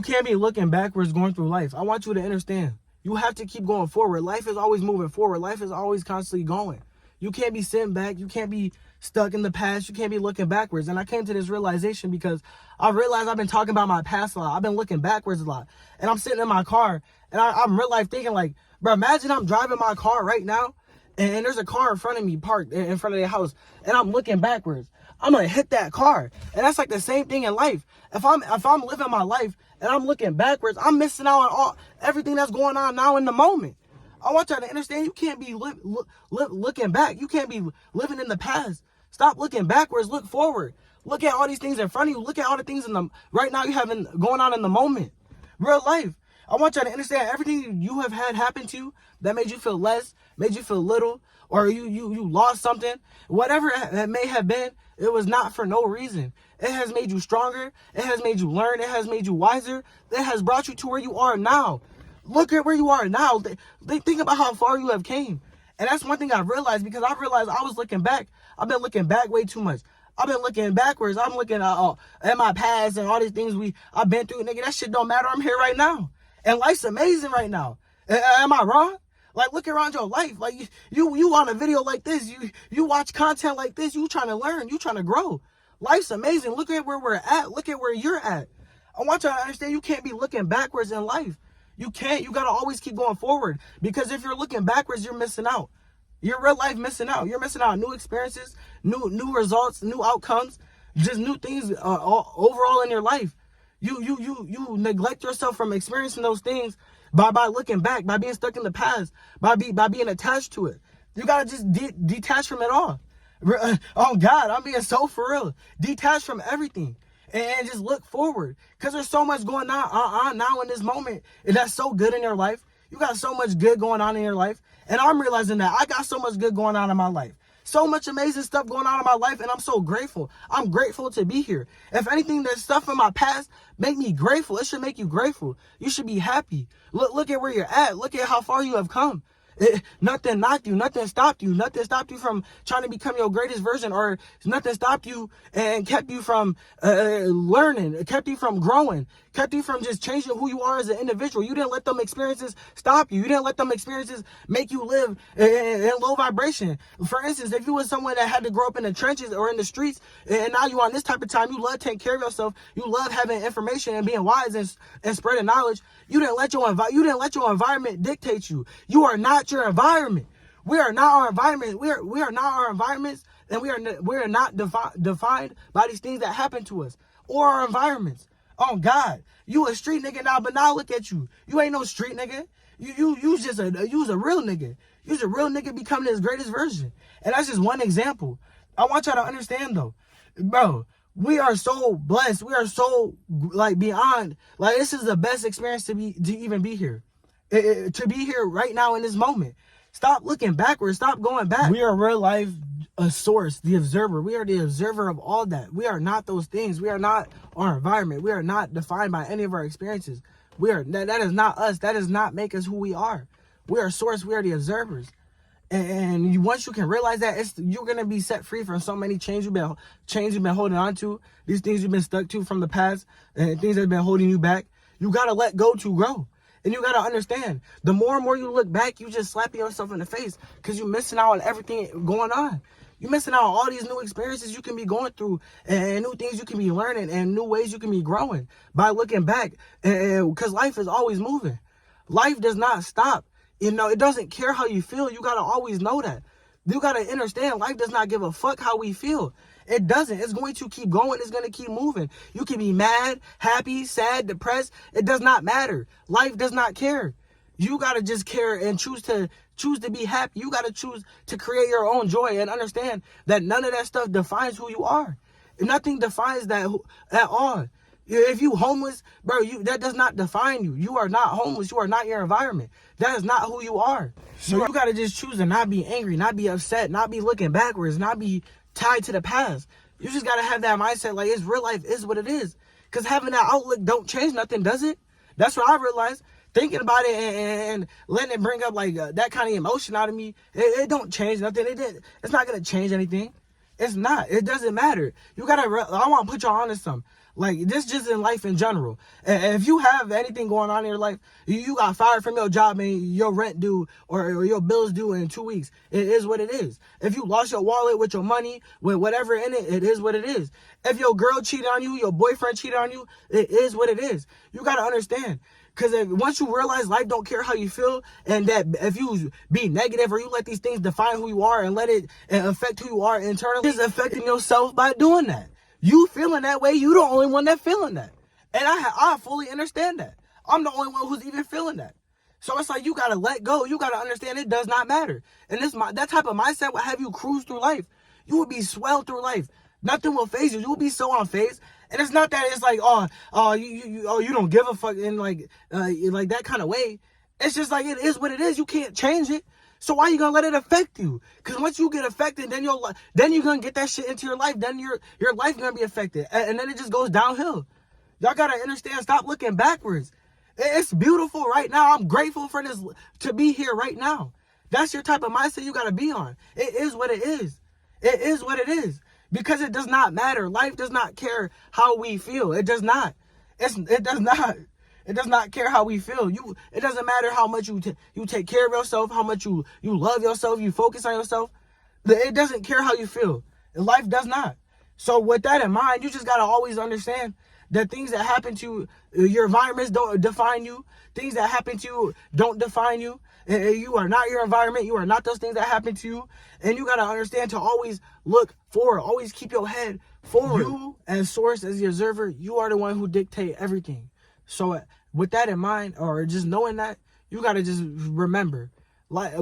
You can't be looking backwards going through life. I want you to understand. You have to keep going forward. Life is always moving forward. Life is always constantly going. You can't be sitting back. You can't be stuck in the past. You can't be looking backwards. And I came to this realization because I realized I've been talking about my past a lot. I've been looking backwards a lot. And I'm sitting in my car and I'm real life thinking like, bro, imagine I'm driving my car right now and there's a car in front of me parked in front of the house and I'm looking backwards. I'm gonna hit that car. And that's like the same thing in life. If I'm living my life and I'm looking backwards, I'm missing out on everything that's going on now in the moment. I want y'all to understand you can't be looking back. You can't be living in the past. Stop looking backwards. Look forward. Look at all these things in front of you. Look at all the things right now you have going on in the moment. Real life. I want y'all to understand everything you have had happen to you that made you feel less, made you feel little, or you lost something. Whatever it may have been, it was not for no reason. It has made you stronger. It has made you learn. It has made you wiser. It has brought you to where you are now. Look at where you are now. Think about how far you have came. And that's one thing I realized because I realized I was looking back. I've been looking back way too much. I've been looking backwards. I'm looking at my past and all these things I've been through. Nigga, that shit don't matter. I'm here right now. And life's amazing right now. Am I wrong? Like, look around your life. Like, you on a video like this. You watch content like this. You trying to learn. You trying to grow. Life's amazing. Look at where we're at. Look at where you're at. I want y'all to understand you can't be looking backwards in life. You can't. You got to always keep going forward. Because if you're looking backwards, you're missing out. You're real life missing out. You're missing out on new experiences, new results, new outcomes, just new things overall in your life. You neglect yourself from experiencing those things by looking back, by being stuck in the past, by being attached to it. You gotta just detach from it all. Oh God, I'm being so for real. Detach from everything and just look forward, because there's so much going on now in this moment, and that's so good in your life. You got so much good going on in your life, and I'm realizing that I got so much good going on in my life. So much amazing stuff going on in my life, and I'm so grateful. I'm grateful to be here. If anything, there's stuff in my past make me grateful. It should make you grateful. You should be happy. Look at where you're at. Look at how far you have come. Nothing knocked you. Nothing stopped you. Nothing stopped you from trying to become your greatest version, or nothing stopped you and kept you from learning, kept you from growing, kept you from just changing who you are as an individual. You didn't let them experiences stop you. You didn't let them experiences make you live in low vibration. For instance, if you were someone that had to grow up in the trenches or in the streets, and now you on this type of time, you love taking care of yourself, you love having information and being wise and spreading knowledge. You didn't let your environment dictate you. You are not your environment. We are not our environment. We are not our environments, and we are not defined by these things that happen to us or our environments. Oh God, you a street nigga now, but now look at you. You ain't no street nigga. You was a real nigga. You's a real nigga becoming his greatest version. And that's just one example. I want y'all to understand though, bro. We are so blessed. We are so beyond. Like, this is the best experience to even be here. To be here right now in this moment. Stop looking backwards. Stop going back. We are real life a source, the observer. We are the observer of all that. We are not those things. We are not our environment. We are not defined by any of our experiences. That is not us. That does not make us who we are. We are a source. We are the observers. And once you can realize that, you're gonna be set free from so many chains you've been holding on to, these things you've been stuck to from the past, and things that have been holding you back. You gotta let go to grow. And you gotta understand, the more and more you look back, you just slapping yourself in the face because you're missing out on everything going on. You're missing out on all these new experiences you can be going through, and new things you can be learning, and new ways you can be growing by looking back. Because life is always moving. Life does not stop. You know, it doesn't care how you feel. You gotta always know that. You gotta understand, life does not give a fuck how we feel. It doesn't. It's going to keep going. It's going to keep moving. You can be mad, happy, sad, depressed. It does not matter. Life does not care. You got to just care and choose to be happy. You got to choose to create your own joy and understand that none of that stuff defines who you are. Nothing defines that at all. If you homeless, bro, that does not define you. You are not homeless. You are not your environment. That is not who you are. So you got to just choose to not be angry, not be upset, not be looking backwards, not be tied to the past. You just got to have that mindset like it's real life is what it is. Because having that outlook don't change nothing, does it? That's what I realized. Thinking about it and letting it bring up that kind of emotion out of me, it don't change nothing. It's not going to change anything. It's not. It doesn't matter. I want to put y'all on to something. Like, this just in life in general. And if you have anything going on in your life, you got fired from your job and your rent due or your bills due in 2 weeks, it is what it is. If you lost your wallet with your money, with whatever in it, it is what it is. If your girl cheated on you, your boyfriend cheated on you, it is what it is. You got to understand. Because once you realize life don't care how you feel, and that if you be negative or you let these things define who you are and let it affect who you are internally, it's affecting yourself by doing that. You feeling that way, you the only one that feeling that. And I fully understand that. I'm the only one who's even feeling that. So it's like, you got to let go. You got to understand it does not matter. And that type of mindset will have you cruise through life. You will be swelled through life. Nothing will phase you. You will be so unfazed. And it's not that it's like, you don't give a fuck in like that kind of way. It's just like, it is what it is. You can't change it. So why you gonna let it affect you? Because once you get affected, then you're gonna get that shit into your life. Then your life gonna be affected, and then it just goes downhill. Y'all gotta understand. Stop looking backwards. It's beautiful right now. I'm grateful for this to be here right now. That's your type of mindset you gotta be on. It is what it is. It is what it is. Because it does not matter. Life does not care how we feel. It does not. It does not. It does not care how we feel. It doesn't matter how much you take care of yourself, how much you love yourself, you focus on yourself. It doesn't care how you feel. Life does not. So with that in mind, you just got to always understand that things that happen to you, your environments don't define you. Things that happen to you don't define you. You are not your environment. You are not those things that happen to you. And you got to understand to always look forward. Always keep your head forward. You, as source, as the observer, you are the one who dictate everything. So with that in mind, or just knowing that, you got to just remember, like,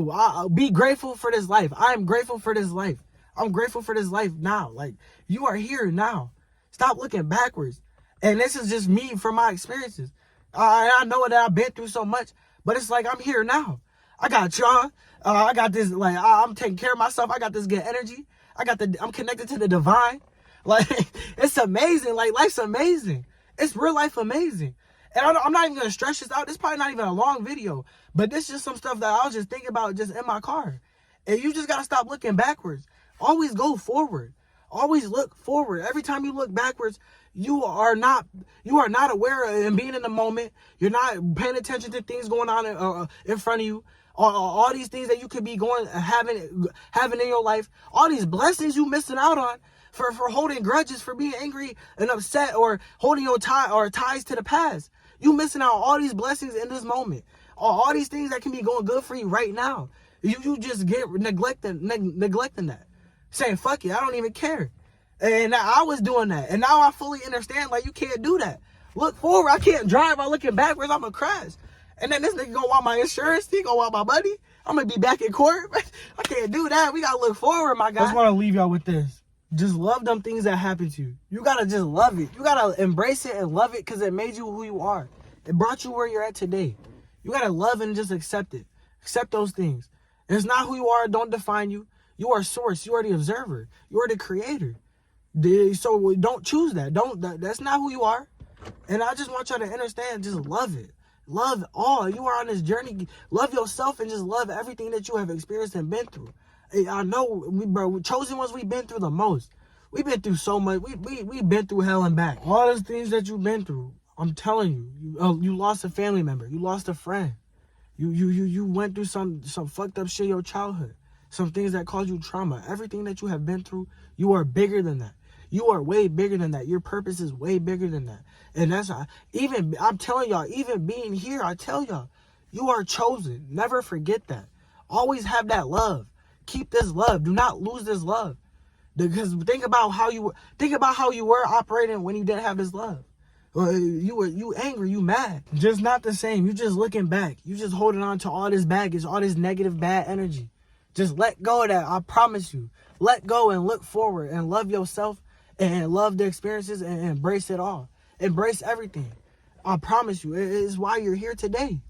be grateful for this life. I am grateful for this life. I'm grateful for this life now. Like, you are here now. Stop looking backwards. And this is just me from my experiences. I know that I've been through so much, but it's like, I'm here now. I got y'all. I got this, like, I'm taking care of myself. I got this good energy. I'm connected to the divine. Like, it's amazing. Like, life's amazing. It's real life amazing. And I'm not even going to stretch this out. This is probably not even a long video. But this is just some stuff that I was just thinking about just in my car. And you just got to stop looking backwards. Always go forward. Always look forward. Every time you look backwards, you are not aware and being in the moment. You're not paying attention to things going on in front of you. All these things that you could be having in your life. All these blessings you missing out on for holding grudges, for being angry and upset, or holding your ties to the past. You missing out on all these blessings in this moment. All these things that can be going good for you right now. You just get neglecting that. Saying, fuck it, I don't even care. And I was doing that. And now I fully understand, like, you can't do that. Look forward. I can't drive by looking backwards. I'm going to crash. And then this nigga going to want my insurance. He going to want my money. I'm going to be back in court. I can't do that. We got to look forward, my guy. I just want to leave y'all with this. Just love them things that happen to you. You got to just love it. You got to embrace it and love it because it made you who you are. It brought you where you're at today. You got to love and just accept it. Accept those things. It's not who you are. Don't define you. You are source. You are the observer. You are the creator. So don't choose that. That's not who you are. And I just want y'all to understand, just love it. Love all. You are on this journey. Love yourself and just love everything that you have experienced and been through. I know, chosen ones, we've been through the most. We've been through so much. We've been through hell and back. All those things that you've been through, I'm telling you, you lost a family member. You lost a friend. You went through some fucked up shit in your childhood. Some things that caused you trauma. Everything that you have been through, you are bigger than that. You are way bigger than that. Your purpose is way bigger than that. And that's I'm telling y'all, even being here, I tell y'all, you are chosen. Never forget that. Always have that love. Keep this love. Do not lose this love. Because think about how you were operating when you didn't have this love. You angry, you mad. Just not the same. You just looking back. You just holding on to all this baggage, all this negative bad energy. Just let go of that. I promise you. Let go and look forward and love yourself and love the experiences and embrace it all. Embrace everything. I promise you. It is why you're here today.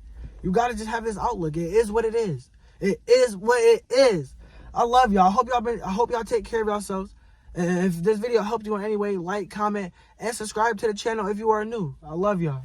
You got to just have this outlook. It is what it is. It is what it is. I love y'all. I hope y'all take care of yourselves. And if this video helped you in any way, like, comment, and subscribe to the channel if you are new. I love y'all.